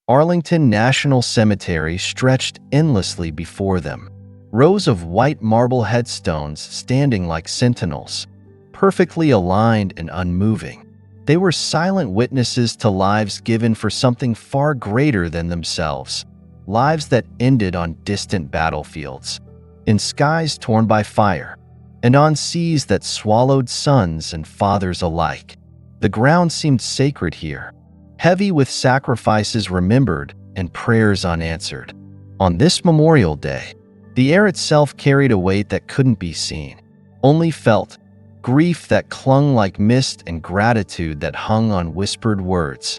Arlington National Cemetery stretched endlessly before them. Rows of white marble headstones standing like sentinels, perfectly aligned and unmoving. They were silent witnesses to lives given for something far greater than themselves, lives that ended on distant battlefields, in skies torn by fire, and on seas that swallowed sons and fathers alike. The ground seemed sacred here, heavy with sacrifices remembered and prayers unanswered. On this Memorial Day, the air itself carried a weight that couldn't be seen, only felt, grief that clung like mist and gratitude that hung on whispered words.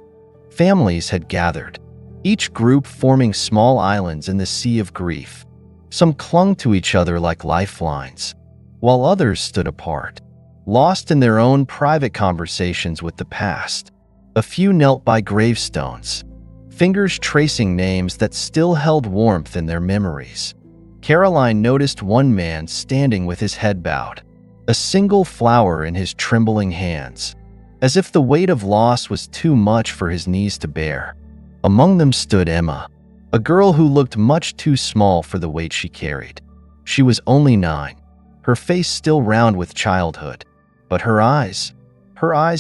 Families had gathered, each group forming small islands in the sea of grief. Some clung to each other like lifelines, while others stood apart, lost in their own private conversations with the past. A few knelt by gravestones, fingers tracing names that still held warmth in their memories. Caroline noticed one man standing with his head bowed, a single flower in his trembling hands, as if the weight of loss was too much for his knees to bear. Among them stood Emma, a girl who looked much too small for the weight she carried. She was only 9, her face still round with childhood, but her eyes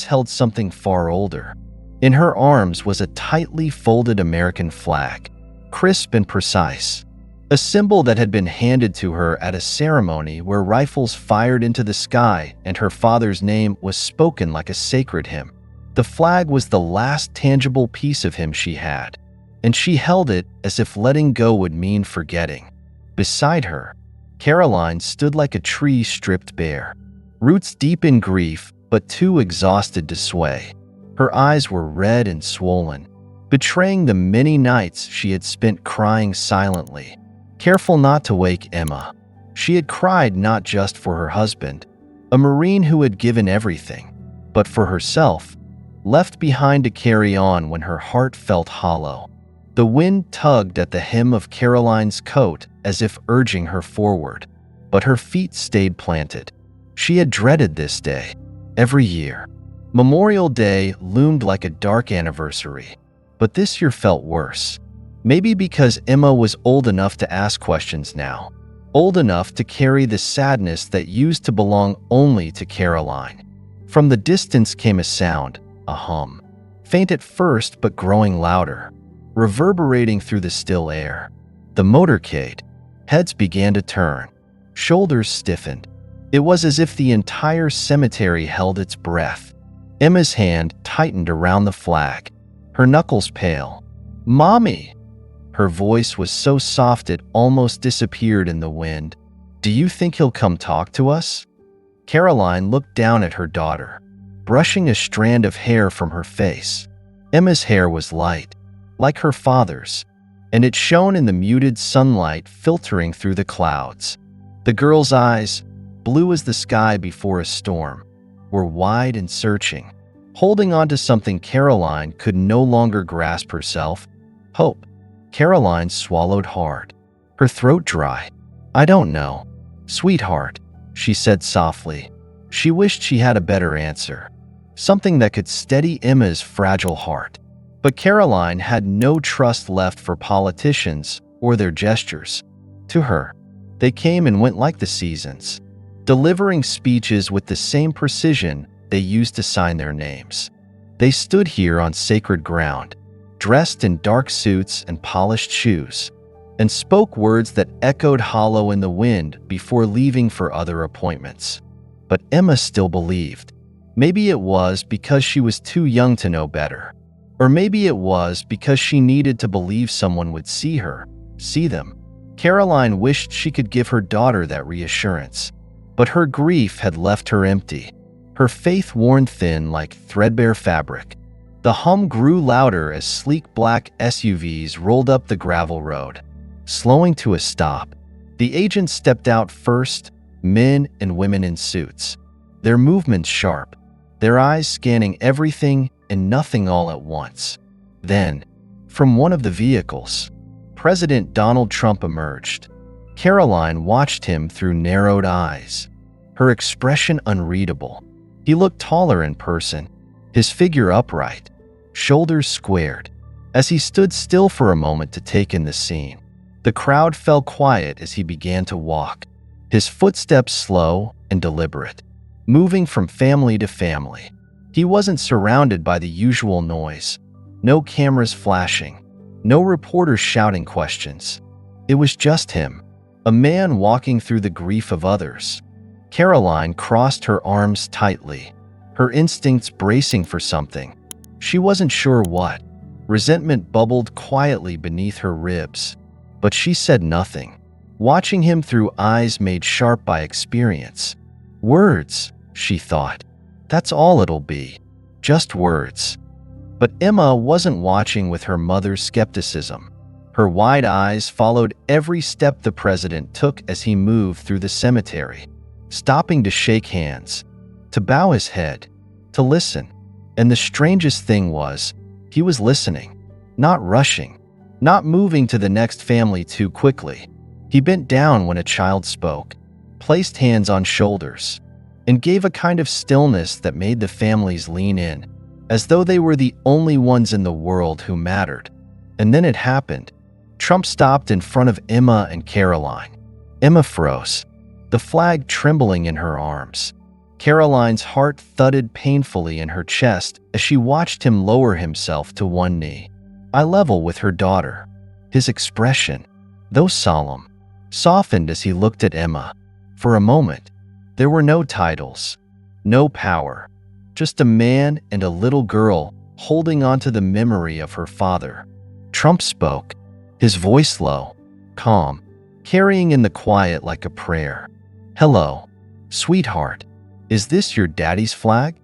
held something far older. In her arms was a tightly folded American flag, crisp and precise, a symbol that had been handed to her at a ceremony where rifles fired into the sky and her father's name was spoken like a sacred hymn. The flag was the last tangible piece of him she had, and she held it as if letting go would mean forgetting. Beside her, Caroline stood like a tree stripped bare, roots deep in grief but too exhausted to sway. Her eyes were red and swollen, betraying the many nights she had spent crying silently, careful not to wake Emma. She had cried not just for her husband, a Marine who had given everything, but for herself, left behind to carry on when her heart felt hollow. The wind tugged at the hem of Caroline's coat as if urging her forward, but her feet stayed planted. She had dreaded this day. Every year, Memorial Day loomed like a dark anniversary, but this year felt worse. Maybe because Emma was old enough to ask questions now, old enough to carry the sadness that used to belong only to Caroline. From the distance came a sound, a hum, faint at first but growing louder, reverberating through the still air. The motorcade. Heads began to turn, shoulders stiffened. It was as if the entire cemetery held its breath. Emma's hand tightened around the flag, her knuckles pale. "Mommy!" Her voice was so soft it almost disappeared in the wind. "Do you think he'll come talk to us?" Caroline looked down at her daughter, brushing a strand of hair from her face. Emma's hair was light, like her father's, and it shone in the muted sunlight filtering through the clouds. The girl's eyes, blue as the sky before a storm, were wide and searching, holding on to something Caroline could no longer grasp herself: hope. Caroline swallowed hard, her throat dry. "I don't know, sweetheart," she said softly. She wished she had a better answer, something that could steady Emma's fragile heart. But Caroline had no trust left for politicians or their gestures. To her, they came and went like the seasons, delivering speeches with the same precision they used to sign their names. They stood here on sacred ground, dressed in dark suits and polished shoes, and spoke words that echoed hollow in the wind before leaving for other appointments. But Emma still believed. Maybe it was because she was too young to know better, or maybe it was because she needed to believe someone would see her, see them. Caroline wished she could give her daughter that reassurance, but her grief had left her empty, her faith worn thin like threadbare fabric. The hum grew louder as sleek black SUVs rolled up the gravel road, slowing to a stop. The agents stepped out first, men and women in suits, their movements sharp, their eyes scanning everything and nothing all at once. Then, from one of the vehicles, President Donald Trump emerged. Caroline watched him through narrowed eyes, her expression unreadable. He looked taller in person, his figure upright, shoulders squared, As he stood still for a moment to take in the scene, the crowd fell quiet as he began to walk, his footsteps slow and deliberate, moving from family to family. He wasn't surrounded by the usual noise, no cameras flashing, no reporters shouting questions. It was just him, a man walking through the grief of others. Caroline crossed her arms tightly, her instincts bracing for something. She wasn't sure what. Resentment bubbled quietly beneath her ribs, but she said nothing, watching him through eyes made sharp by experience. Words, she thought. That's all it'll be. Just words. But Emma wasn't watching with her mother's skepticism. Her wide eyes followed every step the president took as he moved through the cemetery, stopping to shake hands, to bow his head, to listen. And the strangest thing was, he was listening, not rushing, not moving to the next family too quickly. He bent down when a child spoke, placed hands on shoulders, and gave a kind of stillness that made the families lean in, as though they were the only ones in the world who mattered. And then it happened. Trump stopped in front of Emma and Caroline. Emma froze, the flag trembling in her arms. Caroline's heart thudded painfully in her chest as she watched him lower himself to one knee, eye level with her daughter. His expression, though solemn, softened as he looked at Emma. For a moment, there were no titles, no power, just a man and a little girl holding on to the memory of her father. Trump spoke, his voice low, calm, carrying in the quiet like a prayer. "Hello, sweetheart. Is this your daddy's flag?"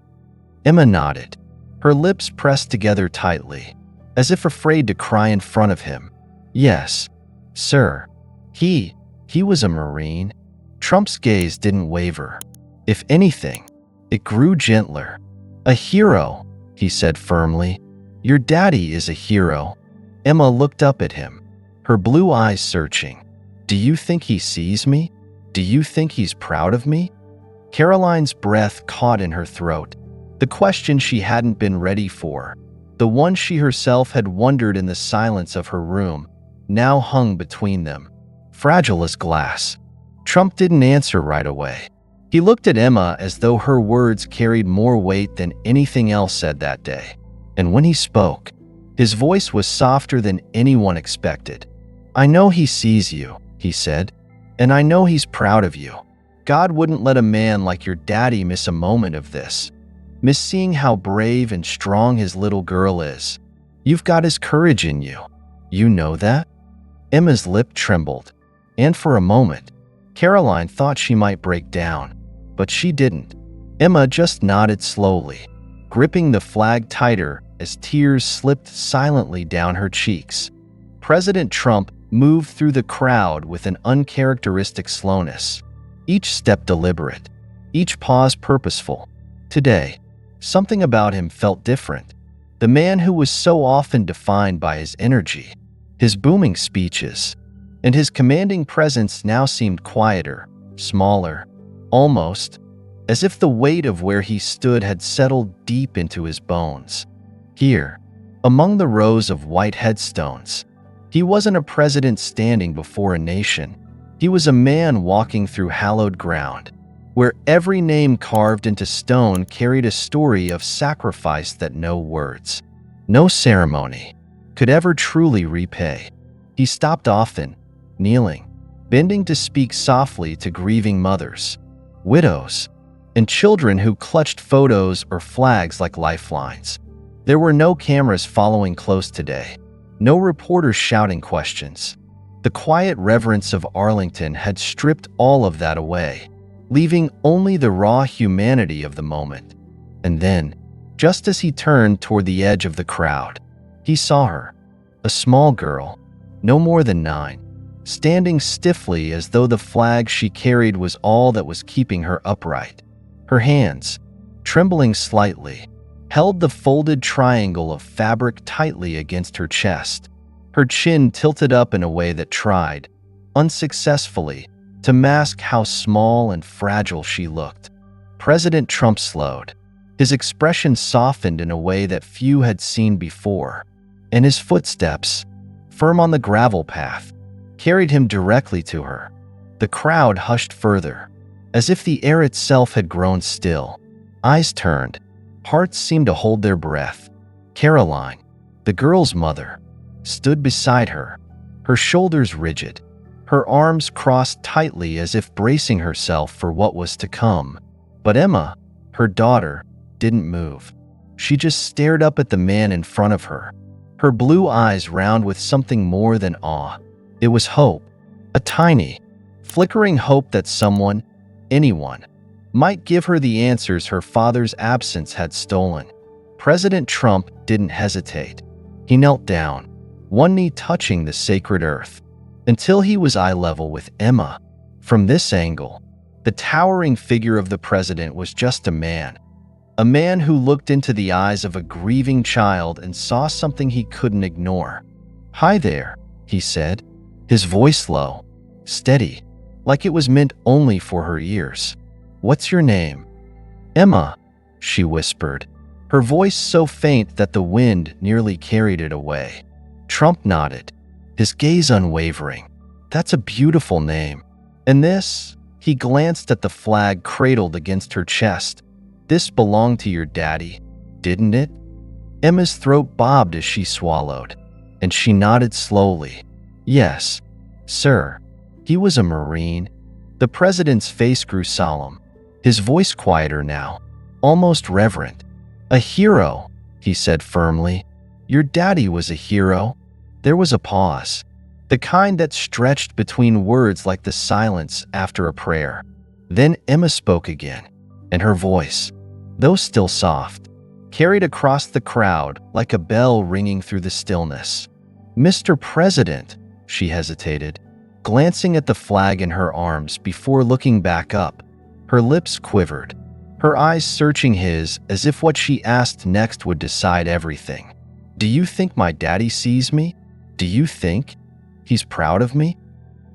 Emma nodded, her lips pressed together tightly, as if afraid to cry in front of him. "Yes, sir. He was a Marine." Trump's gaze didn't waver. If anything, it grew gentler. "A hero," he said firmly. "Your daddy is a hero." Emma looked up at him, her blue eyes searching. "Do you think he sees me? Do you think he's proud of me?" Caroline's breath caught in her throat, the question she hadn't been ready for, the one she herself had wondered in the silence of her room, now hung between them, fragile as glass. Trump didn't answer right away. He looked at Emma as though her words carried more weight than anything else said that day. And when he spoke, his voice was softer than anyone expected. "I know he sees you," he said, "and I know he's proud of you. God wouldn't let a man like your daddy miss a moment of this, miss seeing how brave and strong his little girl is. You've got his courage in you. You know that?" Emma's lip trembled, and for a moment, Caroline thought she might break down, but she didn't. Emma just nodded slowly, gripping the flag tighter as tears slipped silently down her cheeks. President Trump moved through the crowd with an uncharacteristic slowness, each step deliberate, each pause purposeful. Today, something about him felt different. The man who was so often defined by his energy, his booming speeches, and his commanding presence now seemed quieter, smaller, almost as if the weight of where he stood had settled deep into his bones. Here, among the rows of white headstones, he wasn't a president standing before a nation. He was a man walking through hallowed ground, where every name carved into stone carried a story of sacrifice that no words, no ceremony, could ever truly repay. He stopped often, kneeling, bending to speak softly to grieving mothers, widows, and children who clutched photos or flags like lifelines. There were no cameras following close today, no reporters shouting questions. The quiet reverence of Arlington had stripped all of that away, leaving only the raw humanity of the moment. And then, just as he turned toward the edge of the crowd, he saw her, a small girl, no more than 9, standing stiffly as though the flag she carried was all that was keeping her upright. Her hands, trembling slightly, held the folded triangle of fabric tightly against her chest. Her chin tilted up in a way that tried, unsuccessfully, to mask how small and fragile she looked. President Trump slowed. His expression softened in a way that few had seen before, and his footsteps, firm on the gravel path, carried him directly to her. The crowd hushed further, as if the air itself had grown still. Eyes turned, hearts seemed to hold their breath. Caroline, the girl's mother, stood beside her, her shoulders rigid, her arms crossed tightly as if bracing herself for what was to come. But Emma, her daughter, didn't move. She just stared up at the man in front of her, her blue eyes round with something more than awe. It was hope, a tiny, flickering hope that someone, anyone, might give her the answers her father's absence had stolen. President Trump didn't hesitate. He knelt down, one knee touching the sacred earth, until he was eye level with Emma. From this angle, the towering figure of the president was just a man who looked into the eyes of a grieving child and saw something he couldn't ignore. "Hi there," he said, his voice low, steady, like it was meant only for her ears. "What's your name?" "Emma," she whispered, her voice so faint that the wind nearly carried it away. Trump nodded, his gaze unwavering. "That's a beautiful name. And this?" He glanced at the flag cradled against her chest. "This belonged to your daddy, didn't it?" Emma's throat bobbed as she swallowed, and she nodded slowly. "Yes, sir. He was a Marine." The president's face grew solemn, his voice quieter now, almost reverent. "A hero," he said firmly. "Your daddy was a hero." There was a pause, the kind that stretched between words like the silence after a prayer. Then Emma spoke again, and her voice, though still soft, carried across the crowd like a bell ringing through the stillness. "Mr. President," she hesitated, glancing at the flag in her arms before looking back up. Her lips quivered, her eyes searching his as if what she asked next would decide everything. "Do you think my daddy sees me? Do you think he's proud of me?"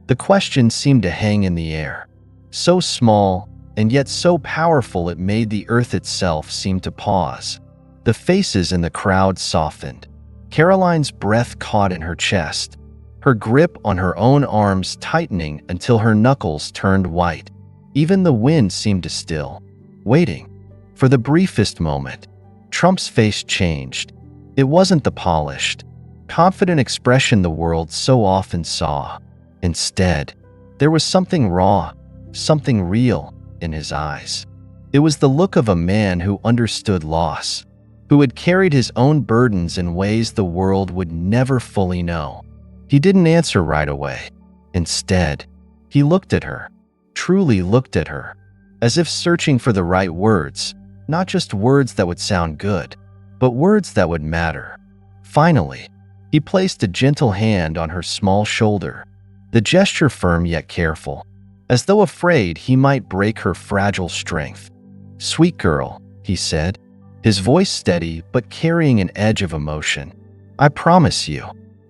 The question seemed to hang in the air, so small and yet so powerful it made the earth itself seem to pause. The faces in the crowd softened. Caroline's breath caught in her chest, her grip on her own arms tightening until her knuckles turned white. Even the wind seemed to still, waiting. For the briefest moment, Trump's face changed. It wasn't the polished, confident expression the world so often saw. Instead, there was something raw, something real in his eyes. It was the look of a man who understood loss, who had carried his own burdens in ways the world would never fully know. He didn't answer right away. Instead, he looked at her, truly looked at her, as if searching for the right words, not just words that would sound good, but words that would matter. Finally, he placed a gentle hand on her small shoulder, the gesture firm yet careful, as though afraid he might break her fragile strength. "Sweet girl," he said, his voice steady but carrying an edge of emotion. "I promise you,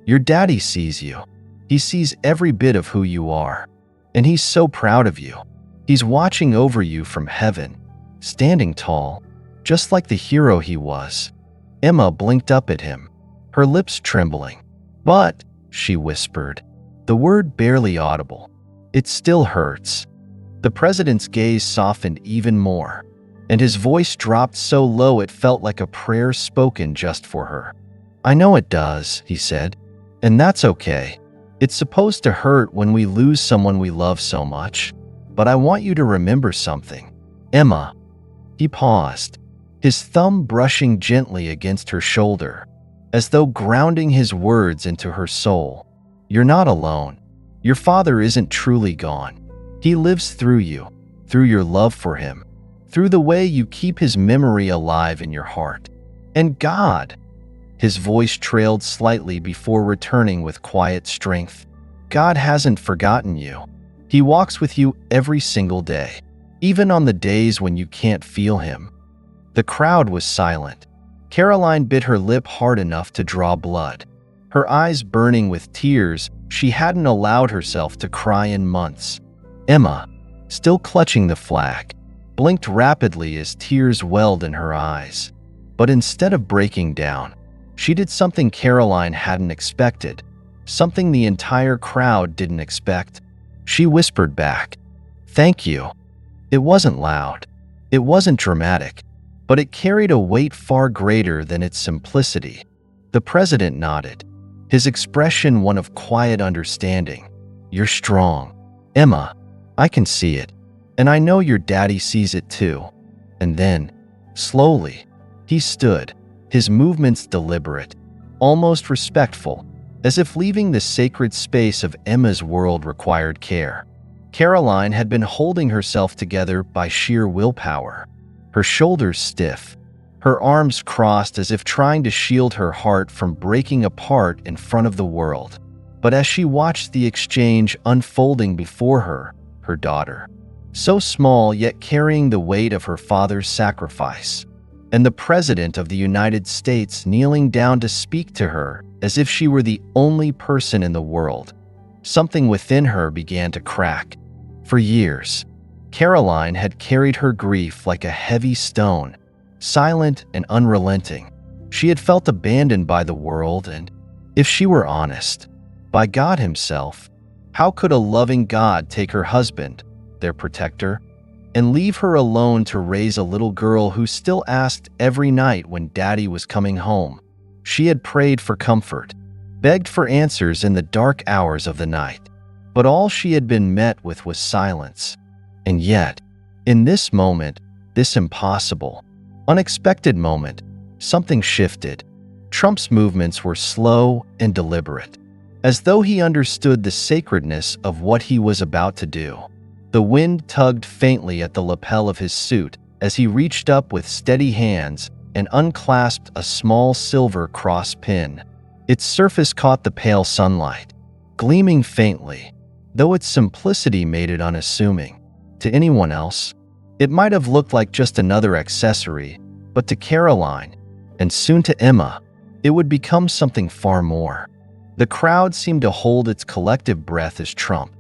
your daddy sees you. He sees every bit of who you are, and he's so proud of you. He's watching over you from heaven, standing tall, just like the hero he was." Emma blinked up at him, her lips trembling. "But," she whispered, the word barely audible, "it still hurts." The president's gaze softened even more, and his voice dropped so low it felt like a prayer spoken just for her. "I know it does," he said, "and that's okay. It's supposed to hurt when we lose someone we love so much. But I want you to remember something, Emma." He paused, his thumb brushing gently against her shoulder, as though grounding his words into her soul. "You're not alone. Your father isn't truly gone. He lives through you, through your love for him, through the way you keep his memory alive in your heart. And God," his voice trailed slightly before returning with quiet strength, "God hasn't forgotten you. He walks with you every single day, even on the days when you can't feel him." The crowd was silent. Caroline bit her lip hard enough to draw blood, her eyes burning with tears she hadn't allowed herself to cry in months. Emma, still clutching the flag, blinked rapidly as tears welled in her eyes. But instead of breaking down, She did something Caroline hadn't expected, something the entire crowd didn't expect. She whispered back, "Thank you." It wasn't loud. It wasn't dramatic, but it carried a weight far greater than its simplicity. The president nodded, his expression one of quiet understanding. "You're strong, Emma. I can see it. And I know your daddy sees it too." And then, slowly, he stood, his movements deliberate, almost respectful, as if leaving the sacred space of Emma's world required care. Caroline had been holding herself together by sheer willpower, her shoulders stiff, her arms crossed as if trying to shield her heart from breaking apart in front of the world. But as she watched the exchange unfolding before her, her daughter, so small yet carrying the weight of her father's sacrifice, and the President of the United States kneeling down to speak to her as if she were the only person in the world, something within her began to crack. For years, Caroline had carried her grief like a heavy stone, silent and unrelenting. She had felt abandoned by the world and, if she were honest, by God himself. How could a loving God take her husband, their protector, and leave her alone to raise a little girl who still asked every night when Daddy was coming home? She had prayed for comfort, begged for answers in the dark hours of the night, but all she had been met with was silence. And yet, in this moment, this impossible, unexpected moment, something shifted. Trump's movements were slow and deliberate, as though he understood the sacredness of what he was about to do. The wind tugged faintly at the lapel of his suit as he reached up with steady hands and unclasped a small silver cross pin. Its surface caught the pale sunlight, gleaming faintly, though its simplicity made it unassuming. To anyone else, it might have looked like just another accessory, but to Caroline, and soon to Emma, it would become something far more. The crowd seemed to hold its collective breath as Trump,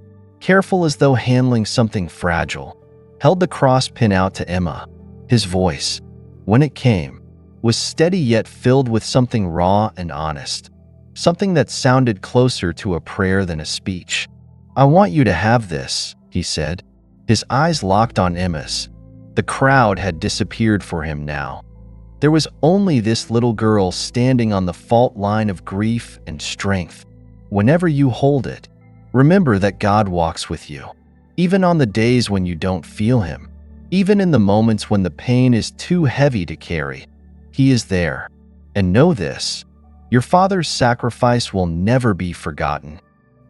careful as though handling something fragile, held the cross pin out to Emma. His voice, when it came, was steady yet filled with something raw and honest, something that sounded closer to a prayer than a speech. "I want you to have this," he said. His eyes locked on Emma's. The crowd had disappeared for him now. There was only this little girl standing on the fault line of grief and strength. "Whenever you hold it, remember that God walks with you, even on the days when you don't feel him, even in the moments when the pain is too heavy to carry. He is there. And know this, your father's sacrifice will never be forgotten."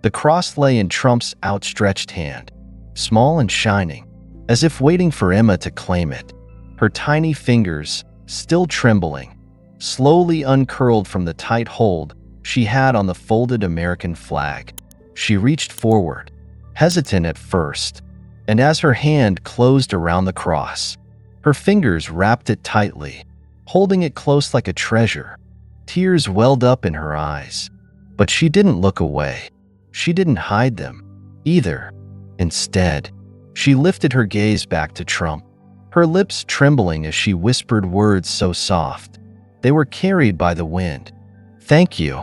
The cross lay in Trump's outstretched hand, small and shining, as if waiting for Emma to claim it. Her tiny fingers, still trembling, slowly uncurled from the tight hold she had on the folded American flag. She reached forward, hesitant at first, and as her hand closed around the cross, her fingers wrapped it tightly, holding it close like a treasure. Tears welled up in her eyes, but she didn't look away. She didn't hide them, either. Instead, she lifted her gaze back to Trump, her lips trembling as she whispered words so soft they were carried by the wind. "Thank you."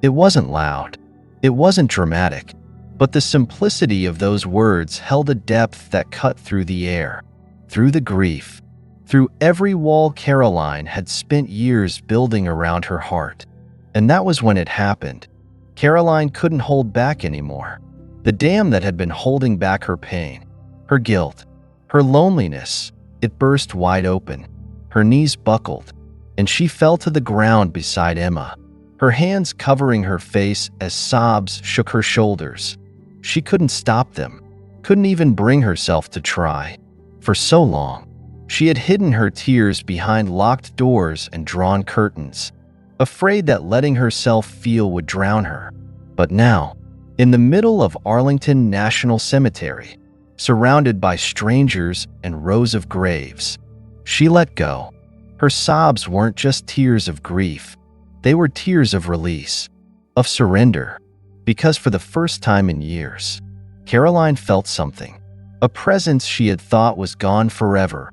It wasn't loud. It wasn't dramatic, but the simplicity of those words held a depth that cut through the air, through the grief, through every wall Caroline had spent years building around her heart. And that was when it happened. Caroline couldn't hold back anymore. The dam that had been holding back her pain, her guilt, her loneliness, it burst wide open. Her knees buckled, and she fell to the ground beside Emma, her hands covering her face as sobs shook her shoulders. She couldn't stop them, couldn't even bring herself to try. For so long, she had hidden her tears behind locked doors and drawn curtains, afraid that letting herself feel would drown her. But now, in the middle of Arlington National Cemetery, surrounded by strangers and rows of graves, she let go. Her sobs weren't just tears of grief. They were tears of release, of surrender, because for the first time in years, Caroline felt something, a presence she had thought was gone forever,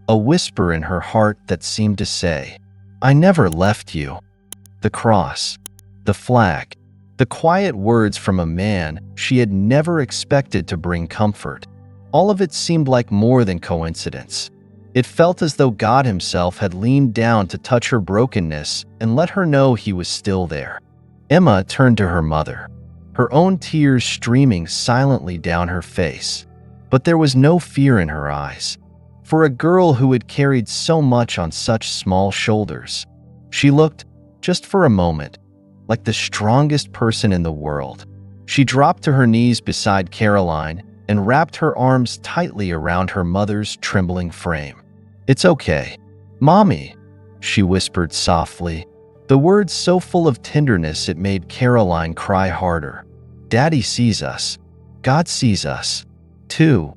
a whisper in her heart that seemed to say, "I never left you." the cross, the flag, the quiet words from a man she had never expected to bring comfort. All of it seemed like more than coincidence. It felt as though God himself had leaned down to touch her brokenness and let her know he was still there. Emma turned to her mother, her own tears streaming silently down her face. But there was no fear in her eyes. For a girl who had carried so much on such small shoulders, she looked, just for a moment, like the strongest person in the world. She dropped to her knees beside Caroline and wrapped her arms tightly around her mother's trembling frame. "It's okay, Mommy," she whispered softly, the words so full of tenderness it made Caroline cry harder. "Daddy sees us. God sees us, too."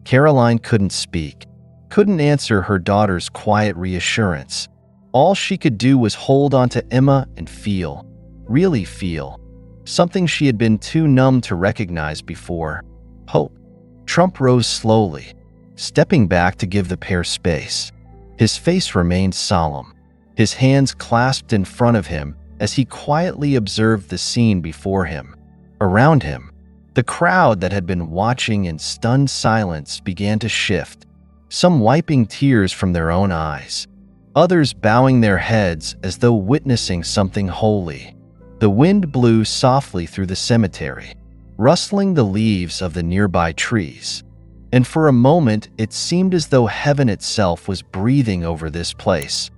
Caroline couldn't speak, couldn't answer her daughter's quiet reassurance. All she could do was hold on to Emma and feel, really feel, something she had been too numb to recognize before: hope. Trump rose slowly, stepping back to give the pair space. His face remained solemn, his hands clasped in front of him as he quietly observed the scene before him. Around him, the crowd that had been watching in stunned silence began to shift, some wiping tears from their own eyes, others bowing their heads as though witnessing something holy. The wind blew softly through the cemetery, rustling the leaves of the nearby trees, and for a moment it seemed as though heaven itself was breathing over this place,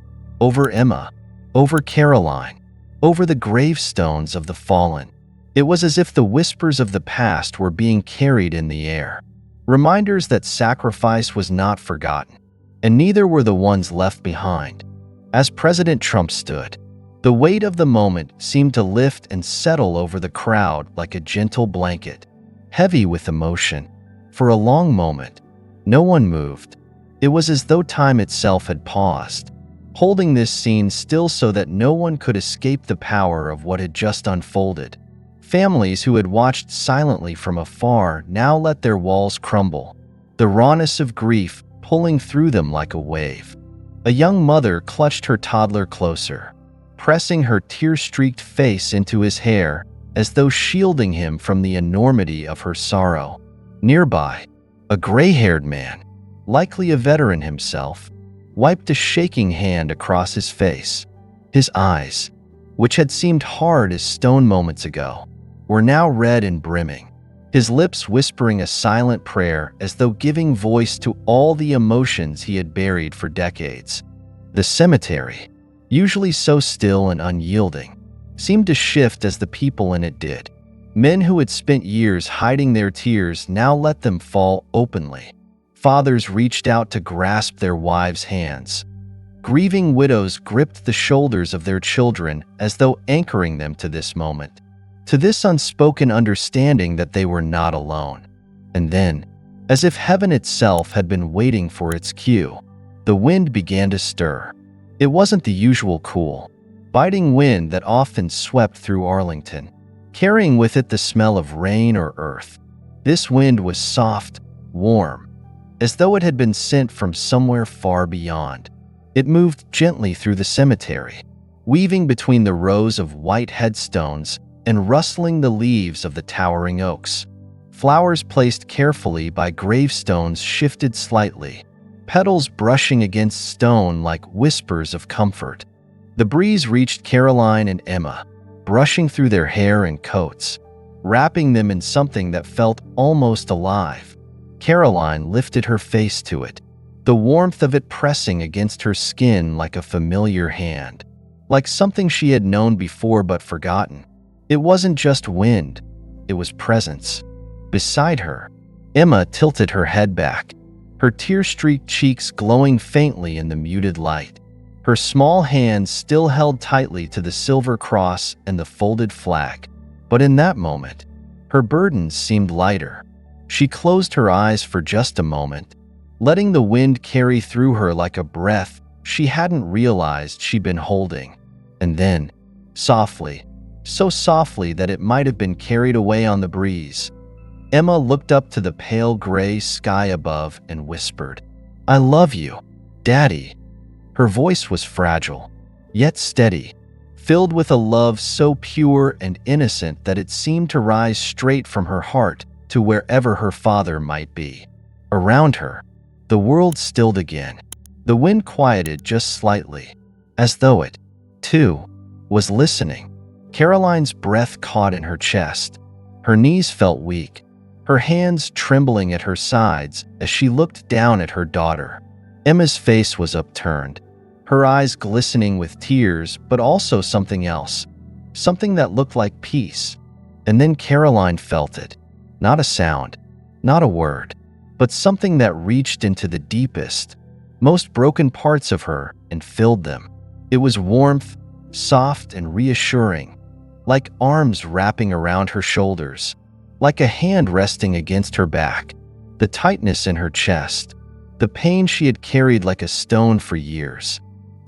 over Emma, over Caroline, over the gravestones of the fallen. It was as if the whispers of the past were being carried in the air, reminders that sacrifice was not forgotten, and neither were the ones left behind. As President Trump stood, the weight of the moment seemed to lift and settle over the crowd like a gentle blanket, heavy with emotion. For a long moment, no one moved. It was as though time itself had paused, holding this scene still so that no one could escape the power of what had just unfolded. Families who had watched silently from afar now let their walls crumble, the rawness of grief pulling through them like a wave. A young mother clutched her toddler closer, pressing her tear-streaked face into his hair as though shielding him from the enormity of her sorrow. Nearby, a gray-haired man, likely a veteran himself, wiped a shaking hand across his face. His eyes, which had seemed hard as stone moments ago, were now red and brimming, his lips whispering a silent prayer as though giving voice to all the emotions he had buried for decades. The cemetery, usually so still and unyielding, seemed to shift as the people in it did. Men who had spent years hiding their tears now let them fall openly. Fathers reached out to grasp their wives' hands. Grieving widows gripped the shoulders of their children as though anchoring them to this moment, to this unspoken understanding that they were not alone. And then, as if heaven itself had been waiting for its cue, the wind began to stir. It wasn't the usual cool, biting wind that often swept through Arlington, carrying with it the smell of rain or earth. This wind was soft, warm, as though it had been sent from somewhere far beyond. It moved gently through the cemetery, weaving between the rows of white headstones and rustling the leaves of the towering oaks. Flowers placed carefully by gravestones shifted slightly, petals brushing against stone like whispers of comfort. The breeze reached Caroline and Emma, brushing through their hair and coats, wrapping them in something that felt almost alive. Caroline lifted her face to it, the warmth of it pressing against her skin like a familiar hand, like something she had known before but forgotten. It wasn't just wind, it was presence. Beside her, Emma tilted her head back, her tear-streaked cheeks glowing faintly in the muted light. Her small hands still held tightly to the silver cross and the folded flag. But in that moment, her burdens seemed lighter. She closed her eyes for just a moment, letting the wind carry through her like a breath she hadn't realized she'd been holding. And then, softly, so softly that it might have been carried away on the breeze, Emma looked up to the pale gray sky above and whispered, "I love you, Daddy." Her voice was fragile, yet steady, filled with a love so pure and innocent that it seemed to rise straight from her heart to wherever her father might be. Around her, the world stilled again. The wind quieted just slightly, as though it, too, was listening. Caroline's breath caught in her chest. Her knees felt weak, her hands trembling at her sides as she looked down at her daughter. Emma's face was upturned, her eyes glistening with tears, but also something else, something that looked like peace. And then Caroline felt it. Not a sound, not a word, but something that reached into the deepest, most broken parts of her and filled them. It was warmth, soft and reassuring, like arms wrapping around her shoulders, like a hand resting against her back. The tightness in her chest, the pain she had carried like a stone for years,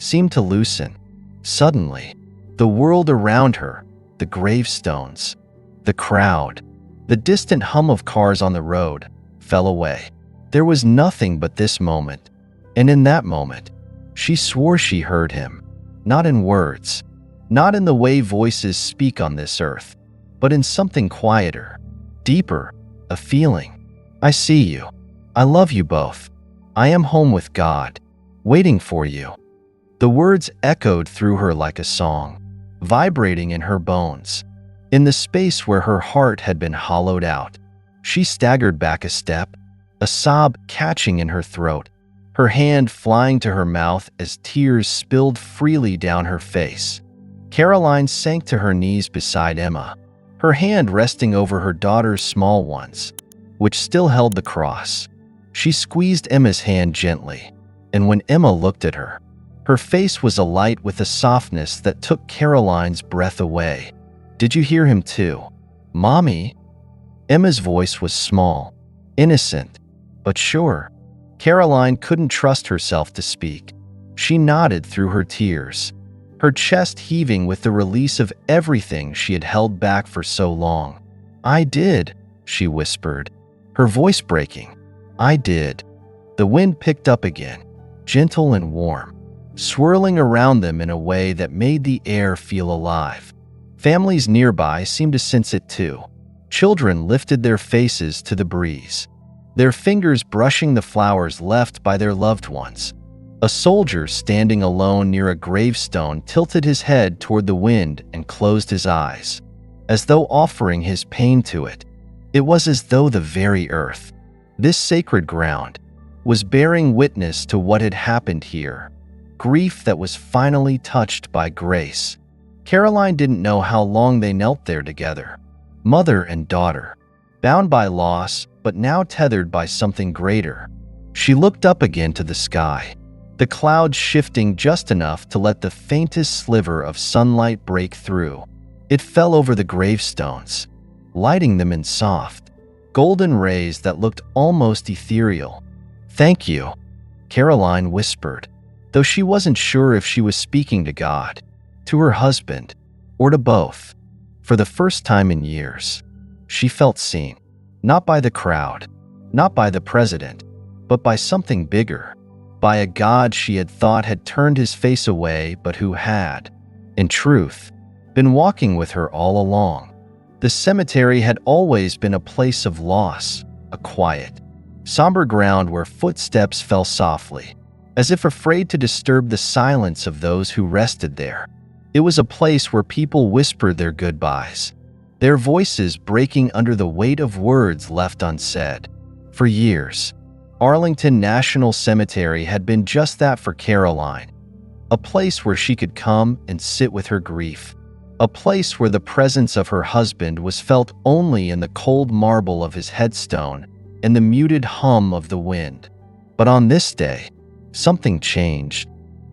seemed to loosen. Suddenly, the world around her, the gravestones, the crowd, the distant hum of cars on the road, fell away. There was nothing but this moment, and in that moment, she swore she heard him, not in words, not in the way voices speak on this earth, but in something quieter, deeper, a feeling. I see you. I love you both. I am home with God, waiting for you. The words echoed through her like a song, vibrating in her bones. In the space where her heart had been hollowed out, she staggered back a step, a sob catching in her throat, her hand flying to her mouth as tears spilled freely down her face. Caroline sank to her knees beside Emma, her hand resting over her daughter's small ones, which still held the cross. She squeezed Emma's hand gently, and when Emma looked at her, her face was alight with a softness that took Caroline's breath away. Did you hear him too, Mommy? Emma's voice was small, innocent, but sure. Caroline couldn't trust herself to speak. She nodded through her tears, her chest heaving with the release of everything she had held back for so long. I did, she whispered, her voice breaking. I did. The wind picked up again, gentle and warm, swirling around them in a way that made the air feel alive. Families nearby seemed to sense it too. Children lifted their faces to the breeze, their fingers brushing the flowers left by their loved ones. A soldier standing alone near a gravestone tilted his head toward the wind and closed his eyes, as though offering his pain to it. It was as though the very earth, this sacred ground, was bearing witness to what had happened here, grief that was finally touched by grace. Caroline didn't know how long they knelt there together, mother and daughter, bound by loss, but now tethered by something greater. She looked up again to the sky, the clouds shifting just enough to let the faintest sliver of sunlight break through. It fell over the gravestones, lighting them in soft, golden rays that looked almost ethereal. Thank you, Caroline whispered, though she wasn't sure if she was speaking to God, to her husband, or to both. For the first time in years, she felt seen. Not by the crowd, not by the president, but by something bigger, by a God she had thought had turned his face away but who had, in truth, been walking with her all along. The cemetery had always been a place of loss, a quiet, somber ground where footsteps fell softly, as if afraid to disturb the silence of those who rested there. It was a place where people whispered their goodbyes, their voices breaking under the weight of words left unsaid. For years, Arlington National Cemetery had been just that for Caroline, a place where she could come and sit with her grief, a place where the presence of her husband was felt only in the cold marble of his headstone and the muted hum of the wind. But on this day, something changed.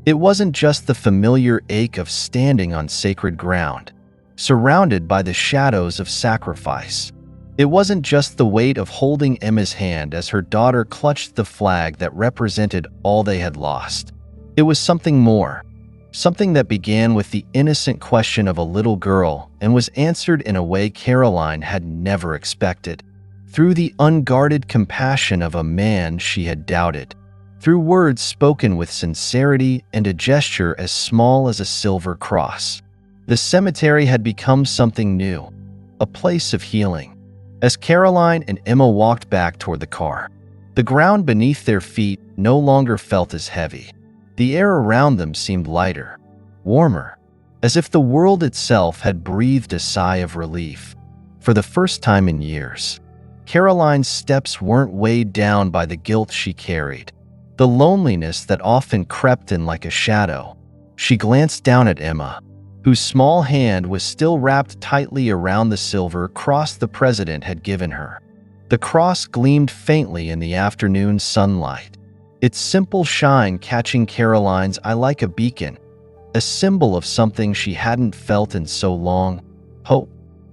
It wasn't just the familiar ache of standing on sacred ground, surrounded by the shadows of sacrifice. It wasn't just the weight of holding Emma's hand as her daughter clutched the flag that represented all they had lost. It was something more, something that began with the innocent question of a little girl and was answered in a way Caroline had never expected, through the unguarded compassion of a man she had doubted, through words spoken with sincerity and a gesture as small as a silver cross. The cemetery had become something new, a place of healing. As Caroline and Emma walked back toward the car, the ground beneath their feet no longer felt as heavy. The air around them seemed lighter, warmer, as if the world itself had breathed a sigh of relief. For the first time in years, Caroline's steps weren't weighed down by the guilt she carried, the loneliness that often crept in like a shadow. She glanced down at Emma, whose small hand was still wrapped tightly around the silver cross the president had given her. The cross gleamed faintly in the afternoon sunlight, its simple shine catching Caroline's eye like a beacon, a symbol of something she hadn't felt in so long: hope.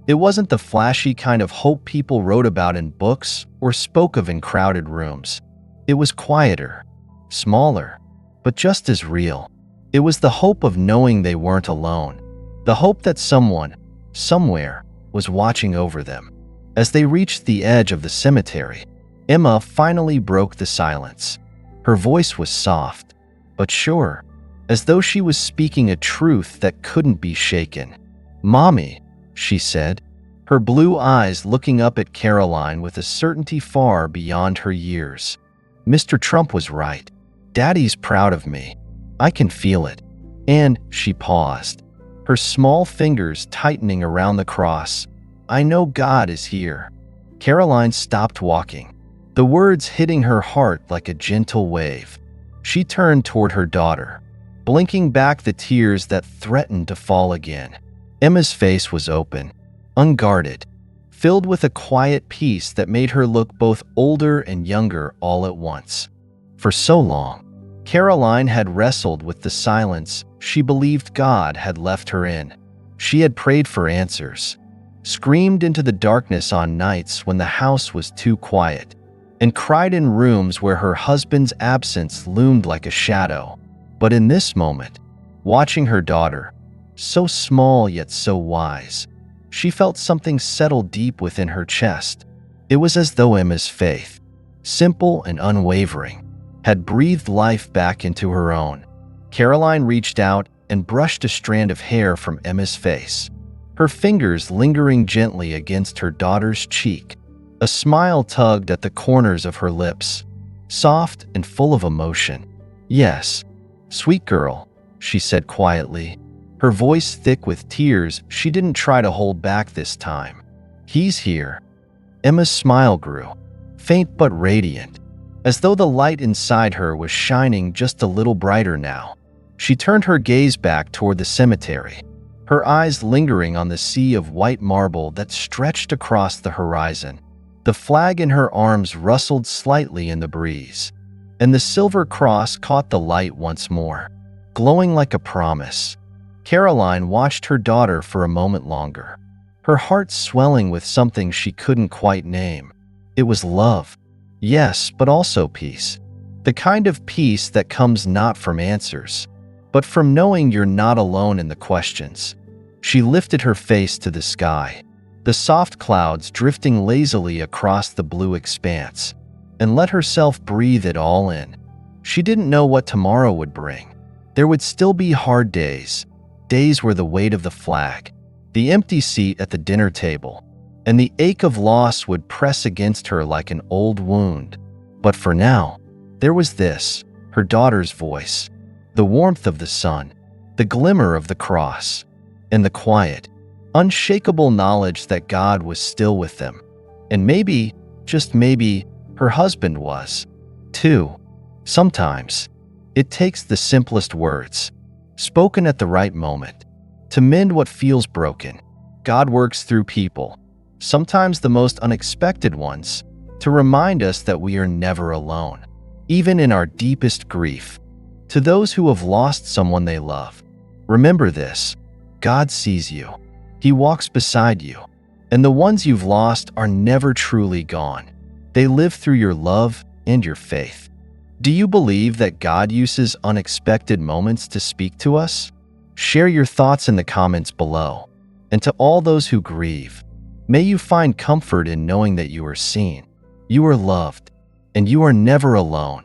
It wasn't the flashy kind of hope people wrote about in books or spoke of in crowded rooms. It was quieter, smaller, but just as real. It was the hope of knowing they weren't alone, the hope that someone, somewhere, was watching over them. As they reached the edge of the cemetery, Emma finally broke the silence. Her voice was soft, but sure, as though she was speaking a truth that couldn't be shaken. "Mommy," she said, her blue eyes looking up at Caroline with a certainty far beyond her years. "Mr. Trump was right. Daddy's proud of me. I can feel it." And she paused, her small fingers tightening around the cross. "I know God is here." Caroline stopped walking, the words hitting her heart like a gentle wave. She turned toward her daughter, blinking back the tears that threatened to fall again. Emma's face was open, unguarded, filled with a quiet peace that made her look both older and younger all at once. For so long, Caroline had wrestled with the silence she believed God had left her in. She had prayed for answers, screamed into the darkness on nights when the house was too quiet, and cried in rooms where her husband's absence loomed like a shadow. But in this moment, watching her daughter, so small yet so wise, she felt something settle deep within her chest. It was as though Emma's faith, simple and unwavering, had breathed life back into her own. Caroline reached out and brushed a strand of hair from Emma's face, her fingers lingering gently against her daughter's cheek. A smile tugged at the corners of her lips, soft and full of emotion. "Yes, sweet girl," she said quietly, her voice thick with tears she didn't try to hold back this time. "He's here." Emma's smile grew, faint but radiant, as though the light inside her was shining just a little brighter now. She turned her gaze back toward the cemetery, her eyes lingering on the sea of white marble that stretched across the horizon. The flag in her arms rustled slightly in the breeze, and the silver cross caught the light once more, glowing like a promise. Caroline watched her daughter for a moment longer, her heart swelling with something she couldn't quite name. It was love, yes, but also peace. The kind of peace that comes not from answers, but from knowing you're not alone in the questions. She lifted her face to the sky, the soft clouds drifting lazily across the blue expanse, and let herself breathe it all in. She didn't know what tomorrow would bring. There would still be hard days, days where the weight of the flag, the empty seat at the dinner table, and the ache of loss would press against her like an old wound. But for now, there was this, her daughter's voice, the warmth of the sun, the glimmer of the cross, and the quiet, unshakable knowledge that God was still with them. And maybe, just maybe, her husband was, too. Sometimes, it takes the simplest words, spoken at the right moment, to mend what feels broken. God works through people, sometimes the most unexpected ones, to remind us that we are never alone, even in our deepest grief. To those who have lost someone they love, remember this: God sees you. He walks beside you, and the ones you've lost are never truly gone. They live through your love and your faith. Do you believe that God uses unexpected moments to speak to us? Share your thoughts in the comments below. And to all those who grieve, may you find comfort in knowing that you are seen, you are loved, and you are never alone.